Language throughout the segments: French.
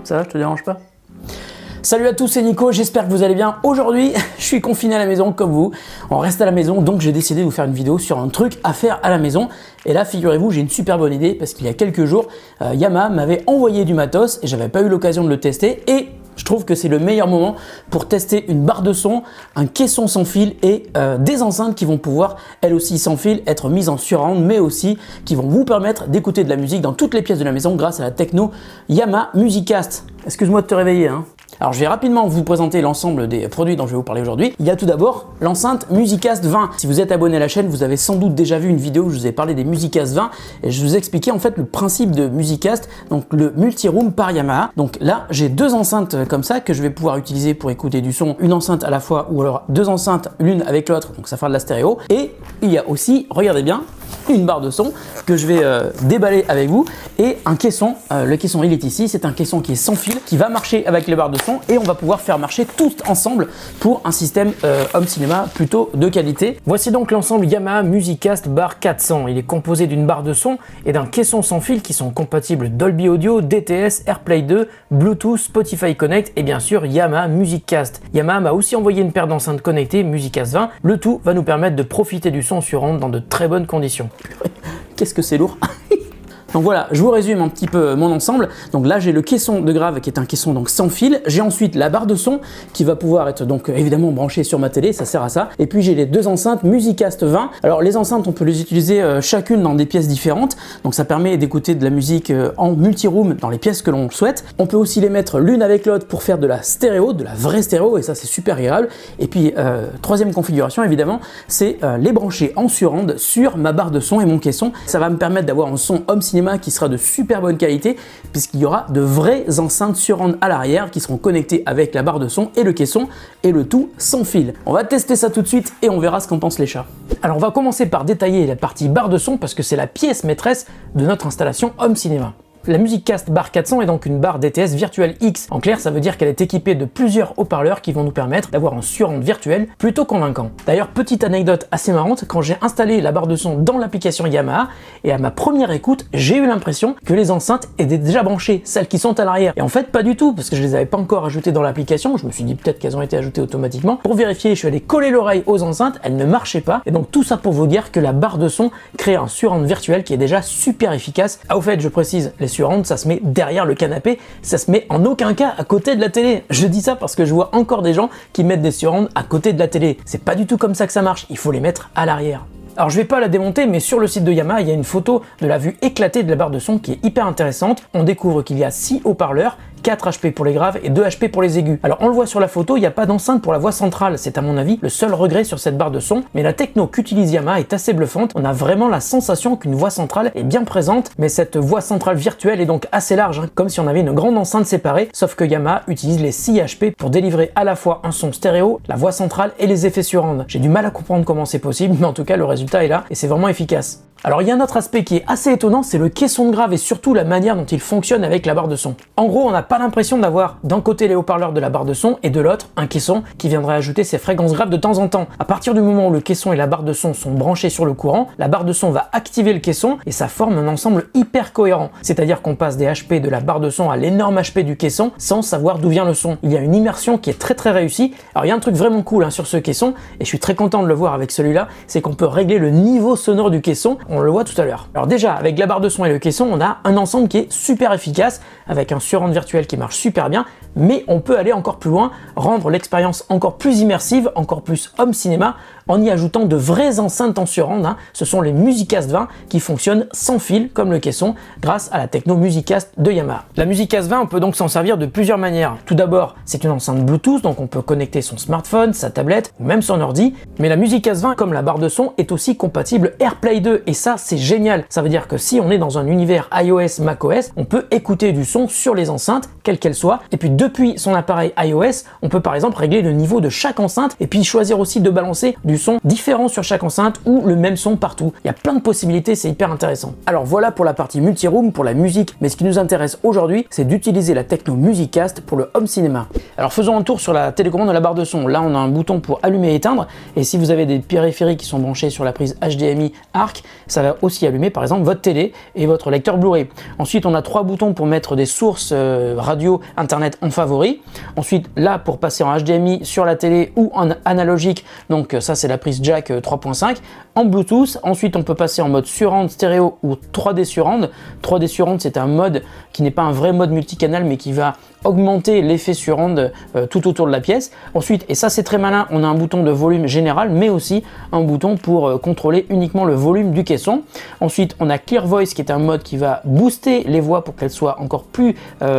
Ça va, je te dérange pas? Salut à tous, c'est Nico, j'espère que vous allez bien. Aujourd'hui, je suis confiné à la maison comme vous. On reste à la maison, donc j'ai décidé de vous faire une vidéo sur un truc à faire à la maison. Et là, figurez-vous, j'ai une super bonne idée parce qu'il y a quelques jours, Yamaha m'avait envoyé du matos et j'avais pas eu l'occasion de le tester. Et je trouve que c'est le meilleur moment pour tester une barre de son, un caisson sans fil et des enceintes qui vont pouvoir, elles aussi sans fil, être mises en surround, mais aussi qui vont vous permettre d'écouter de la musique dans toutes les pièces de la maison grâce à la techno Yamaha Musicast. Excuse-moi de te réveiller, hein. Alors je vais rapidement vous présenter l'ensemble des produits dont je vais vous parler aujourd'hui. Il y a tout d'abord l'enceinte Musicast 20. Si vous êtes abonné à la chaîne, vous avez sans doute déjà vu une vidéo où je vous ai parlé des Musicast 20 et je vous expliquais en fait le principe de Musicast, donc le multi-room par Yamaha. Donc là, j'ai deux enceintes comme ça que je vais pouvoir utiliser pour écouter du son, une enceinte à la fois ou alors deux enceintes l'une avec l'autre, donc ça fera de la stéréo. Et il y a aussi, regardez bien, une barre de son que je vais déballer avec vous et un caisson. Le caisson il est ici, c'est un caisson qui est sans fil, qui va marcher avec les barres de son et on va pouvoir faire marcher tout ensemble pour un système home cinéma plutôt de qualité. Voici donc l'ensemble Yamaha Musicast Bar 400. Il est composé d'une barre de son et d'un caisson sans fil qui sont compatibles Dolby Audio, DTS, AirPlay 2, Bluetooth, Spotify Connect et bien sûr Yamaha Musicast. Yamaha m'a aussi envoyé une paire d'enceintes connectées Musicast 20. Le tout va nous permettre de profiter du son surround dans de très bonnes conditions. Qu'est-ce que c'est lourd. Donc voilà, je vous résume un petit peu mon ensemble. Donc là, j'ai le caisson de grave qui est un caisson donc sans fil. J'ai ensuite la barre de son qui va pouvoir être donc évidemment branchée sur ma télé, ça sert à ça. Et puis j'ai les deux enceintes Musicast 20. Alors les enceintes, on peut les utiliser chacune dans des pièces différentes. Donc ça permet d'écouter de la musique en multi-room dans les pièces que l'on souhaite. On peut aussi les mettre l'une avec l'autre pour faire de la stéréo, de la vraie stéréo, et ça c'est super agréable. Et puis troisième configuration évidemment, c'est les brancher en surround sur ma barre de son et mon caisson. Ça va me permettre d'avoir un son home cinéma qui sera de super bonne qualité puisqu'il y aura de vraies enceintes surround à l'arrière qui seront connectées avec la barre de son et le caisson et le tout sans fil. On va tester ça tout de suite et on verra ce qu'en pensent les chats. Alors on va commencer par détailler la partie barre de son parce que c'est la pièce maîtresse de notre installation home cinéma. La Musicast Bar 400 est donc une barre DTS Virtual X. En clair, ça veut dire qu'elle est équipée de plusieurs haut-parleurs qui vont nous permettre d'avoir un surround virtuel plutôt convaincant. D'ailleurs, petite anecdote assez marrante, quand j'ai installé la barre de son dans l'application Yamaha, et à ma première écoute, j'ai eu l'impression que les enceintes étaient déjà branchées, celles qui sont à l'arrière. Et en fait, pas du tout, parce que je les avais pas encore ajoutées dans l'application. Je me suis dit peut-être qu'elles ont été ajoutées automatiquement. Pour vérifier, je suis allé coller l'oreille aux enceintes, elles ne marchaient pas. Et donc tout ça pour vous dire que la barre de son crée un surround virtuel qui est déjà super efficace. Ah, au fait, je précise, les surround, ça se met derrière le canapé, ça se met en aucun cas à côté de la télé. Je dis ça parce que je vois encore des gens qui mettent des surround à côté de la télé. C'est pas du tout comme ça que ça marche, il faut les mettre à l'arrière. Alors je vais pas la démonter, mais sur le site de Yamaha, il y a une photo de la vue éclatée de la barre de son qui est hyper intéressante. On découvre qu'il y a 6 haut-parleurs, 4 HP pour les graves et 2 HP pour les aigus. Alors on le voit sur la photo, il n'y a pas d'enceinte pour la voix centrale, c'est à mon avis le seul regret sur cette barre de son, mais la techno qu'utilise Yamaha est assez bluffante. On a vraiment la sensation qu'une voix centrale est bien présente, mais cette voix centrale virtuelle est donc assez large, hein, comme si on avait une grande enceinte séparée, sauf que Yamaha utilise les 6 HP pour délivrer à la fois un son stéréo, la voix centrale et les effets surround. J'ai du mal à comprendre comment c'est possible, mais en tout cas le résultat est là et c'est vraiment efficace. Alors il y a un autre aspect qui est assez étonnant, c'est le caisson de grave et surtout la manière dont il fonctionne avec la barre de son. En gros, on n'a pas l'impression d'avoir d'un côté les haut-parleurs de la barre de son et de l'autre un caisson qui viendrait ajouter ses fréquences graves de temps en temps. À partir du moment où le caisson et la barre de son sont branchés sur le courant, la barre de son va activer le caisson et ça forme un ensemble hyper cohérent. C'est-à-dire qu'on passe des HP de la barre de son à l'énorme HP du caisson sans savoir d'où vient le son. Il y a une immersion qui est très réussie. Alors il y a un truc vraiment cool hein, sur ce caisson et je suis très content de le voir avec celui-là, c'est qu'on peut régler le niveau sonore du caisson. On le voit tout à l'heure. Alors déjà, avec la barre de son et le caisson, on a un ensemble qui est super efficace, avec un surround virtuel qui marche super bien, mais on peut aller encore plus loin, rendre l'expérience encore plus immersive, encore plus home cinéma, en y ajoutant de vraies enceintes en surround. Hein. Ce sont les Musicast 20 qui fonctionnent sans fil, comme le caisson, grâce à la techno Musicast de Yamaha. La Musicast 20, on peut donc s'en servir de plusieurs manières. Tout d'abord, c'est une enceinte Bluetooth, donc on peut connecter son smartphone, sa tablette, ou même son ordi, mais la Musicast 20, comme la barre de son, est aussi compatible AirPlay 2, et ça, c'est génial. Ça veut dire que si on est dans un univers iOS, macOS, on peut écouter du son sur les enceintes, quelles qu'elles soient, et puis depuis son appareil iOS, on peut par exemple régler le niveau de chaque enceinte, et puis choisir aussi de balancer du du son différent sur chaque enceinte ou le même son partout. Il y a plein de possibilités, c'est hyper intéressant. Alors voilà pour la partie multi-room, pour la musique, mais ce qui nous intéresse aujourd'hui, c'est d'utiliser la techno Musicast pour le home cinéma. Alors faisons un tour sur la télécommande de la barre de son. Là, on a un bouton pour allumer et éteindre, et si vous avez des périphériques qui sont branchés sur la prise HDMI ARC, ça va aussi allumer par exemple votre télé et votre lecteur Blu-ray. Ensuite, on a 3 boutons pour mettre des sources radio, internet en favori. Ensuite, là pour passer en HDMI sur la télé ou en analogique, donc ça c'est la prise jack 3.5, en Bluetooth. Ensuite, on peut passer en mode surround stéréo ou 3D surround. 3D surround, c'est un mode qui n'est pas un vrai mode multicanal, mais qui va augmenter l'effet surround tout autour de la pièce. Ensuite, et ça c'est très malin, on a un bouton de volume général, mais aussi un bouton pour contrôler uniquement le volume du caisson. Ensuite, on a Clear Voice qui est un mode qui va booster les voix pour qu'elles soient encore plus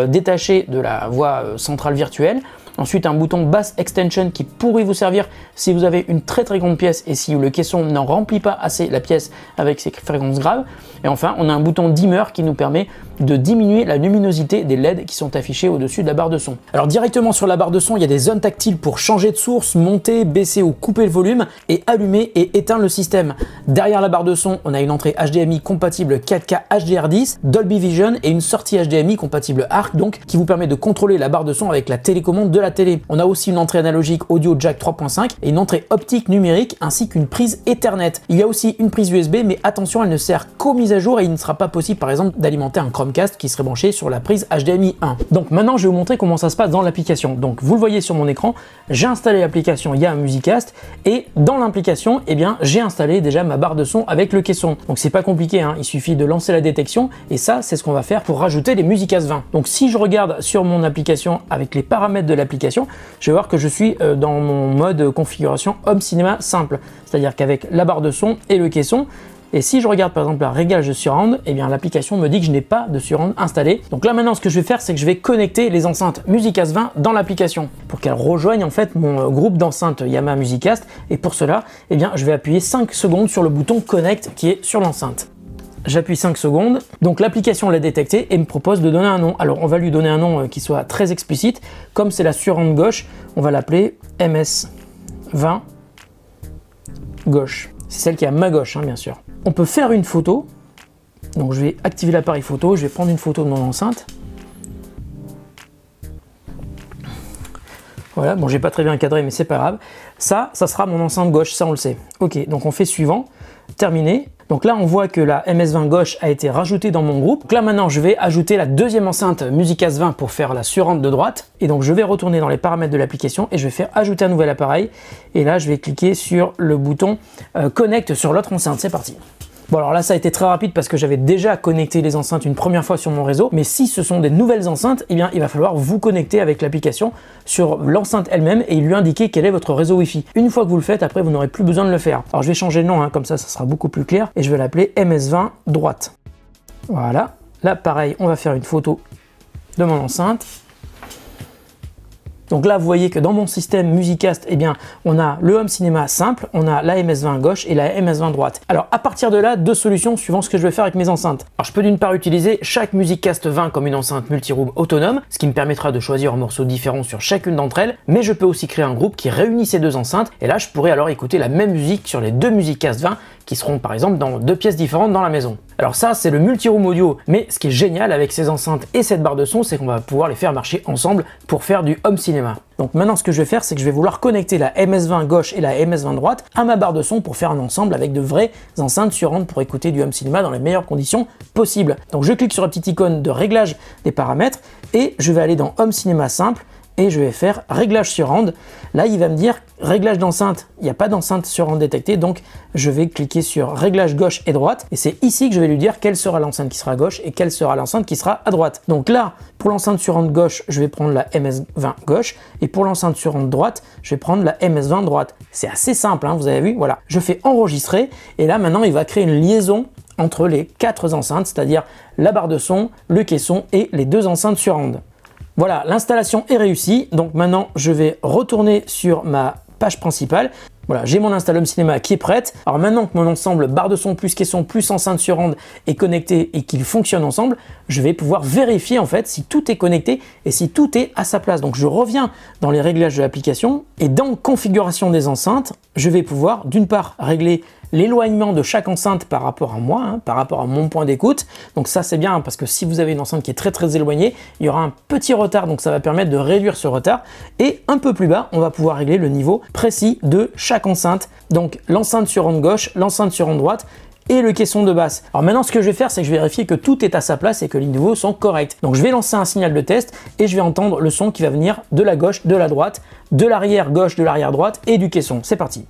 détachées de la voix centrale virtuelle. Ensuite, un bouton Bass Extension qui pourrait vous servir si vous avez une très grande pièce et si le caisson n'en remplit pas assez la pièce avec ses fréquences graves. Et enfin, on a un bouton Dimmer qui nous permet de diminuer la luminosité des LED qui sont affichés au-dessus de la barre de son. Alors directement sur la barre de son, il y a des zones tactiles pour changer de source, monter, baisser ou couper le volume et allumer et éteindre le système. Derrière la barre de son, on a une entrée HDMI compatible 4K HDR10, Dolby Vision et une sortie HDMI compatible ARC, donc qui vous permet de contrôler la barre de son avec la télécommande de la télé. On a aussi une entrée analogique audio jack 3.5 et une entrée optique numérique ainsi qu'une prise Ethernet. Il y a aussi une prise USB, mais attention, elle ne sert qu'aux mises à jour et il ne sera pas possible par exemple d'alimenter un Chromecast qui serait branché sur la prise HDMI 1. Donc maintenant je vais vous montrer comment ça se passe dans l'application. Donc vous le voyez sur mon écran, j'ai installé l'application Yamaha Musicast et dans l'application, eh bien j'ai installé déjà ma barre de son avec le caisson. Donc c'est pas compliqué, hein. Il suffit de lancer la détection et ça c'est ce qu'on va faire pour rajouter les Musicast 20. Donc si je regarde sur mon application avec les paramètres de l'application, je vais voir que je suis dans mon mode configuration home cinéma simple, c'est-à-dire qu'avec la barre de son et le caisson. Et si je regarde par exemple la réglage de surround, eh bien l'application me dit que je n'ai pas de surround installé. Donc là maintenant ce que je vais faire, c'est que je vais connecter les enceintes Musicast 20 dans l'application pour qu'elles rejoignent en fait mon groupe d'enceintes Yamaha Musicast. Et pour cela, eh bien je vais appuyer 5 secondes sur le bouton Connect qui est sur l'enceinte. J'appuie 5 secondes, donc l'application l'a détecté et me propose de donner un nom. Alors on va lui donner un nom qui soit très explicite. Comme c'est la surround gauche, on va l'appeler MS20 gauche. C'est celle qui est à ma gauche, hein, bien sûr. On peut faire une photo. Donc je vais activer l'appareil photo, je vais prendre une photo de mon enceinte. Voilà, bon j'ai pas très bien cadré mais c'est pas grave. Ça sera mon enceinte gauche, ça on le sait. Ok, donc on fait suivant, terminé. Donc là on voit que la MS20 gauche a été rajoutée dans mon groupe. Donc là maintenant je vais ajouter la deuxième enceinte Musicast 20 pour faire la surround de droite. Et donc je vais retourner dans les paramètres de l'application et je vais faire ajouter un nouvel appareil. Et là je vais cliquer sur le bouton Connect sur l'autre enceinte, c'est parti. Bon alors là ça a été très rapide parce que j'avais déjà connecté les enceintes une première fois sur mon réseau, mais si ce sont des nouvelles enceintes, eh bien il va falloir vous connecter avec l'application sur l'enceinte elle-même et lui indiquer quel est votre réseau Wi-Fi. Une fois que vous le faites, après vous n'aurez plus besoin de le faire. Alors je vais changer le nom, hein, comme ça sera beaucoup plus clair et je vais l'appeler MS20 droite. Voilà, là pareil, on va faire une photo de mon enceinte. Donc là, vous voyez que dans mon système Musicast, eh bien, on a le home cinéma simple, on a la MS20 gauche et la MS20 droite. Alors à partir de là, deux solutions suivant ce que je vais faire avec mes enceintes. Alors je peux d'une part utiliser chaque Musicast 20 comme une enceinte multi-room autonome, ce qui me permettra de choisir un morceau différent sur chacune d'entre elles, mais je peux aussi créer un groupe qui réunit ces deux enceintes et là je pourrais alors écouter la même musique sur les deux Musicast 20 qui seront par exemple dans deux pièces différentes dans la maison. Alors ça c'est le multi-room audio, mais ce qui est génial avec ces enceintes et cette barre de son, c'est qu'on va pouvoir les faire marcher ensemble pour faire du home cinéma. Donc maintenant ce que je vais faire, c'est que je vais vouloir connecter la MS20 gauche et la MS20 droite à ma barre de son pour faire un ensemble avec de vraies enceintes surround pour écouter du home cinéma dans les meilleures conditions possibles. Donc je clique sur la petite icône de réglage des paramètres et je vais aller dans home cinéma simple et je vais faire réglage surround. Là, il va me dire réglage d'enceinte. Il n'y a pas d'enceinte surround détectée, donc je vais cliquer sur réglage gauche et droite. Et c'est ici que je vais lui dire quelle sera l'enceinte qui sera à gauche et quelle sera l'enceinte qui sera à droite. Donc là, pour l'enceinte surround gauche, je vais prendre la MS20 gauche. Et pour l'enceinte surround droite, je vais prendre la MS20 droite. C'est assez simple, hein, vous avez vu. Voilà. Je fais enregistrer. Et là, maintenant, il va créer une liaison entre les quatre enceintes, c'est-à-dire la barre de son, le caisson et les deux enceintes surround. Voilà, l'installation est réussie. Donc maintenant, je vais retourner sur ma page principale Voilà, j'ai mon Install Home Cinéma qui est prête. Alors maintenant que mon ensemble barre de son plus caisson plus enceinte surround est connecté et qu'il fonctionne ensemble, je vais pouvoir vérifier en fait si tout est connecté et si tout est à sa place. Donc je reviens dans les réglages de l'application et dans configuration des enceintes, je vais pouvoir d'une part régler l'éloignement de chaque enceinte par rapport à moi, par rapport à mon point d'écoute. Donc ça c'est bien parce que si vous avez une enceinte qui est très éloignée, il y aura un petit retard, donc ça va permettre de réduire ce retard. Et un peu plus bas, on va pouvoir régler le niveau précis de chaque enceinte. Donc l'enceinte surround gauche, l'enceinte surround droite et le caisson de basse. Alors maintenant ce que je vais faire, c'est que je vais vérifier que tout est à sa place et que les niveaux sont corrects. Donc je vais lancer un signal de test et je vais entendre le son qui va venir de la gauche, de la droite, de l'arrière gauche, de l'arrière droite et du caisson. C'est parti.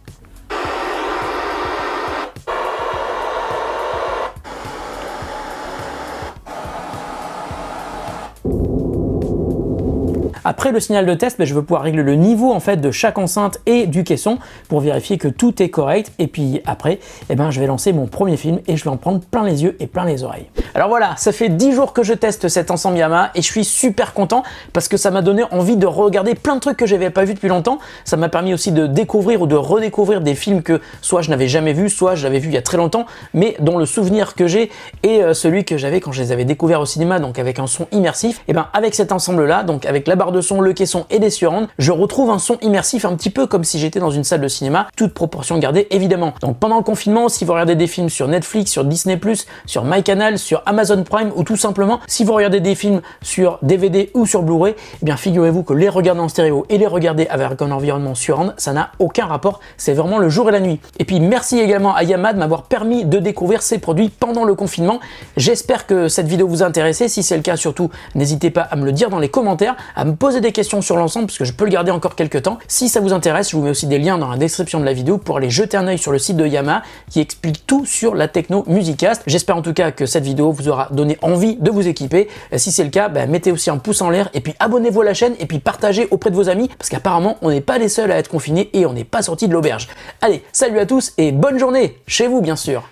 Après le signal de test, je vais pouvoir régler le niveau en fait de chaque enceinte et du caisson pour vérifier que tout est correct. Et puis après, je vais lancer mon premier film et je vais en prendre plein les yeux et plein les oreilles. Alors voilà, ça fait 10 jours que je teste cet ensemble Yamaha et je suis super content parce que ça m'a donné envie de regarder plein de trucs que j'avais pas vu depuis longtemps. Ça m'a permis aussi de découvrir ou de redécouvrir des films que soit je n'avais jamais vu, soit j'avais vu il y a très longtemps, mais dont le souvenir que j'ai est celui que j'avais quand je les avais découverts au cinéma, donc avec un son immersif. Et avec cet ensemble là, donc avec la barre de son, le caisson et des surrounds, je retrouve un son immersif un petit peu comme si j'étais dans une salle de cinéma, toute proportion gardée évidemment. Donc pendant le confinement, si vous regardez des films sur Netflix, sur Disney+, sur MyCanal, sur Amazon Prime ou tout simplement si vous regardez des films sur DVD ou sur Blu-ray, figurez-vous que les regarder en stéréo et les regarder avec un environnement surround, ça n'a aucun rapport, c'est vraiment le jour et la nuit. Et puis merci également à Yamaha de m'avoir permis de découvrir ces produits pendant le confinement. J'espère que cette vidéo vous a intéressé, si c'est le cas surtout, n'hésitez pas à me le dire dans les commentaires, à me poser des questions sur l'ensemble parce que je peux le garder encore quelques temps. Si ça vous intéresse, je vous mets aussi des liens dans la description de la vidéo pour aller jeter un œil sur le site de Yamaha qui explique tout sur la techno Musicast. J'espère en tout cas que cette vidéo vous aura donné envie de vous équiper. Si c'est le cas, mettez aussi un pouce en l'air et puis abonnez-vous à la chaîne et puis partagez auprès de vos amis parce qu'apparemment on n'est pas les seuls à être confinés et on n'est pas sortis de l'auberge. Allez, salut à tous et bonne journée chez vous bien sûr.